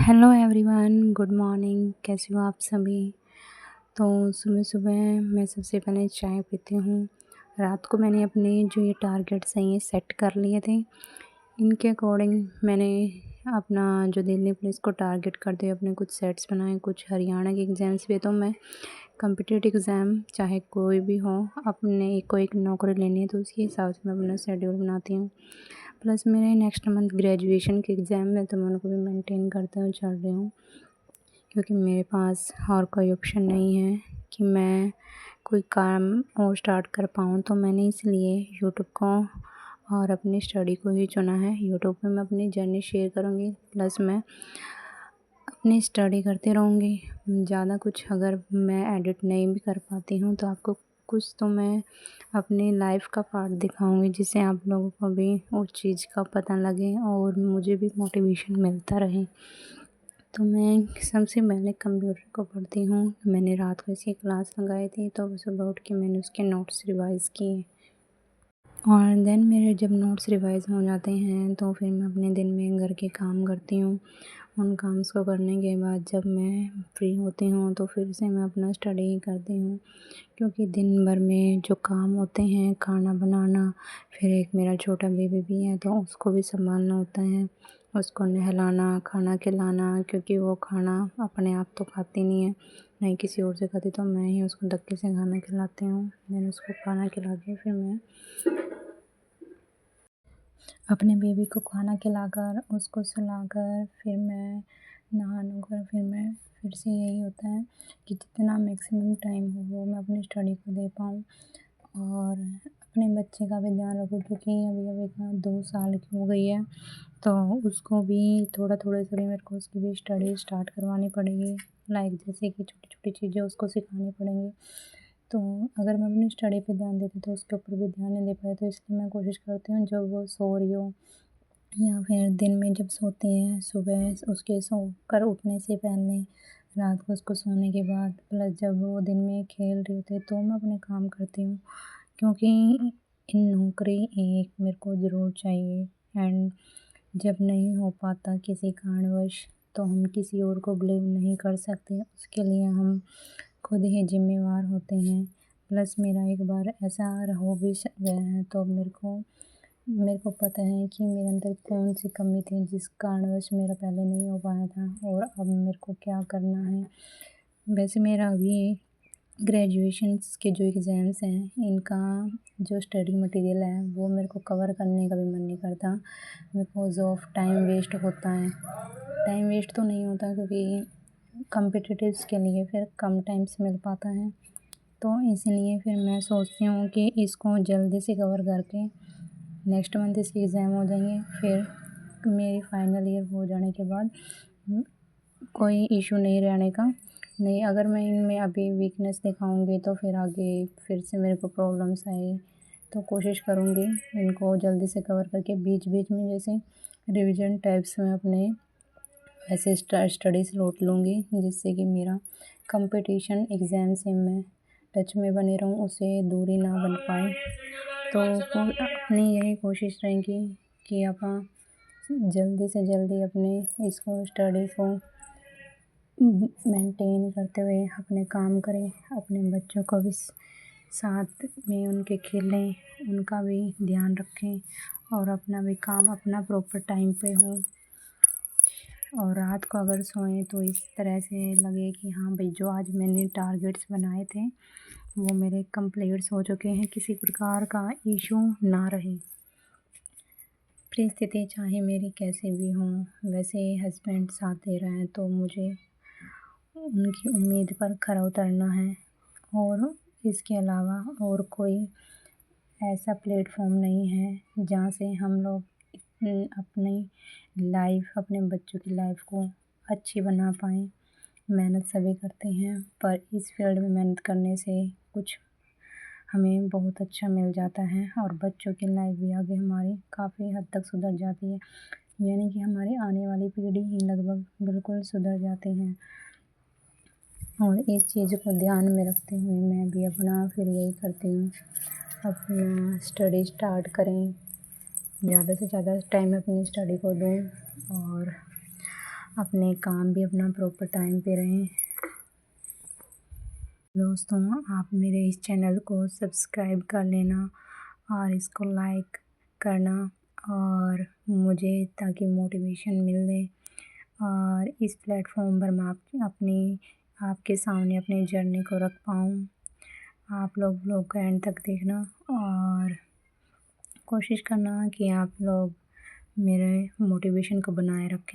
Hello everyone, good morning. कैसे हो आप सभी? तो सुबह-सुबह मैं सबसे पहले चाय पीती हूँ। रात को मैंने अपने जो ये टारगेट्स हैं ये सेट कर लिए थे। इनके अकॉर्डिंग मैंने अपना जो दिल्ली पुलिस को टारगेट करते हुए अपने कुछ सेट्स बनाए, कुछ हरियाणा के एग्ज़ाम्स भी। तो मैं कॉम्पिटिटिव एग्ज़ाम चाहे कोई भी हो, अपने को एक नौकरी लेनी है तो उसके हिसाब से मैं अपना शेड्यूल बनाती हूँ। प्लस मेरे नेक्स्ट मंथ ग्रेजुएशन के एग्ज़ाम है तो मैं उनको भी मेंटेन करते हुए चल रही हूँ, क्योंकि मेरे पास और कोई ऑप्शन नहीं है कि मैं कोई काम और स्टार्ट कर पाऊँ। तो मैंने इसलिए यूट्यूब को और अपनी स्टडी को ही चुना है। यूट्यूब पे मैं अपनी जर्नी शेयर करूँगी, प्लस मैं अपनी स्टडी करती रहूँगी। ज़्यादा कुछ अगर मैं एडिट नहीं भी कर पाती हूँ तो आपको कुछ तो मैं अपनी लाइफ़ का पार्ट दिखाऊँगी, जिससे आप लोगों को भी उस चीज़ का पता लगे और मुझे भी मोटिवेशन मिलता रहे। तो मैं सबसे पहले कंप्यूटर को पढ़ती हूँ। मैंने रात को इसकी क्लास लगाई थी तो सुबह उठ के मैंने उसके नोट्स रिवाइज़ किए। और देन मेरे जब नोट्स रिवाइज़ हो जाते हैं तो फिर मैं अपने दिन में घर के काम करती हूँ। उन काम्स को करने के बाद जब मैं फ्री होती हूँ तो फिर से मैं अपना स्टडी ही करती हूँ, क्योंकि दिन भर में जो काम होते हैं, खाना बनाना, फिर एक मेरा छोटा बेबी भी है तो उसको भी सँभालना होता है। उसको नहलाना, खाना खिलाना, क्योंकि वो खाना अपने आप तो खाती नहीं है, नहीं किसी और से खाती, तो मैं ही उसको धक्के से खाना खिलाती हूँ। देन उसको खाना खिला के फिर मैं अपने बेबी को खाना खिलाकर उसको सुलाकर फिर मैं नहा धोकर फिर से यही होता है कि जितना मैक्सिमम टाइम हो वो मैं अपनी स्टडी को दे पाऊँ और अपने बच्चे का भी ध्यान रखूँ, क्योंकि अभी का 2 साल की हो गई है तो उसको भी थोड़ा से भी मेरे को उसकी भी स्टडी स्टार्ट करवानी पड़ेगी। लाइक जैसे कि छोटी-छोटी चीज़ें उसको सिखानी पड़ेंगी। तो अगर मैं अपनी स्टडी पे ध्यान देती तो उसके ऊपर भी ध्यान नहीं दे पाई, तो इसलिए मैं कोशिश करती हूँ जब वो सो रही हो या फिर दिन में जब सोती हैं, सुबह उसके सोकर उठने से पहले, रात को उसको सोने के बाद, प्लस जब वो दिन में खेल रही होती है तो मैं अपने काम करती हूँ, क्योंकि नौकरी एक मेरे को ज़रूर चाहिए। एंड जब नहीं हो पाता किसी कारणवश तो हम किसी और को ब्लेम नहीं कर सकते, उसके लिए हम खुद ही ज़िम्मेवार होते हैं। प्लस मेरा एक बार ऐसा हो भी गया है तो मेरे को पता है कि मेरे अंदर कौन-सी कमी थी जिस कारणवश मेरा पहले नहीं हो पाया था और अब मेरे को क्या करना है। वैसे मेरा अभी ग्रेजुएशंस के जो एग्ज़ाम्स हैं, इनका जो स्टडी मटेरियल है वो मेरे को कवर करने का भी मन नहीं करता, बिकॉज़ ऑफ़ टाइम वेस्ट होता है। टाइम वेस्ट तो नहीं होता, क्योंकि कॉम्पिटिटिव्स के लिए फिर कम टाइम से मिल पाता है। तो इसलिए फिर मैं सोचती हूँ कि इसको जल्दी से कवर करके नेक्स्ट मंथ इसके एग्ज़ाम हो जाएंगे, फिर मेरी फाइनल ईयर हो जाने के बाद कोई इशू नहीं रहने का। नहीं, अगर मैं इनमें अभी वीकनेस दिखाऊंगी तो फिर आगे फिर से मेरे को प्रॉब्लम्स आए, तो कोशिश करूँगी इनको जल्दी से कवर करके बीच बीच में जैसे रिवीजन टाइप्स में अपने वैसे स्टडीज़ रोट लूँगी, जिससे कि मेरा कंपटीशन एग्ज़ाम से मैं टच में बनी रहूँ, उससे दूरी ना बन पाए। तो अपनी यही कोशिश रहेगी कि अपन जल्दी से जल्दी अपने इसको स्टडी को मेंटेन करते हुए अपने काम करें, अपने बच्चों को भी साथ में उनके खेलें, उनका भी ध्यान रखें और अपना भी काम अपना प्रॉपर टाइम पे हो। और रात को अगर सोएं तो इस तरह से लगे कि हाँ भाई, जो आज मैंने टारगेट्स बनाए थे वो मेरे कंप्लीट्स हो चुके हैं, किसी प्रकार का इशू ना रहे। परिस्थिति चाहे मेरी कैसी भी हो, वैसे हस्बैंड साथ दे रहे हैं तो मुझे उनकी उम्मीद पर खरा उतरना है। और इसके अलावा और कोई ऐसा प्लेटफॉर्म नहीं है जहाँ से हम लोग अपनी लाइफ, अपने बच्चों की लाइफ को अच्छी बना पाएँ। मेहनत सभी करते हैं, पर इस फील्ड में मेहनत करने से कुछ हमें बहुत अच्छा मिल जाता है और बच्चों की लाइफ भी आगे हमारी काफ़ी हद तक सुधर जाती है, यानी कि हमारी आने वाली पीढ़ी ही लगभग बिल्कुल सुधर जाती है। और इस चीज़ को ध्यान में रखते हुए मैं भी अपना फिर यही करती हूँ, अपना स्टडी स्टार्ट करें, ज़्यादा से ज़्यादा टाइम अपनी स्टडी को दूँ और अपने काम भी अपना प्रॉपर टाइम पे रहें। दोस्तों, आप मेरे इस चैनल को सब्सक्राइब कर लेना और इसको लाइक करना और मुझे ताकि मोटिवेशन मिले और इस प्लेटफॉर्म पर मैं आपके सामने अपनी जर्नी को रख पाऊँ। आप लोग व्लॉग को एंड तक देखना और कोशिश करना कि आप लोग मेरे मोटिवेशन को बनाए रखें।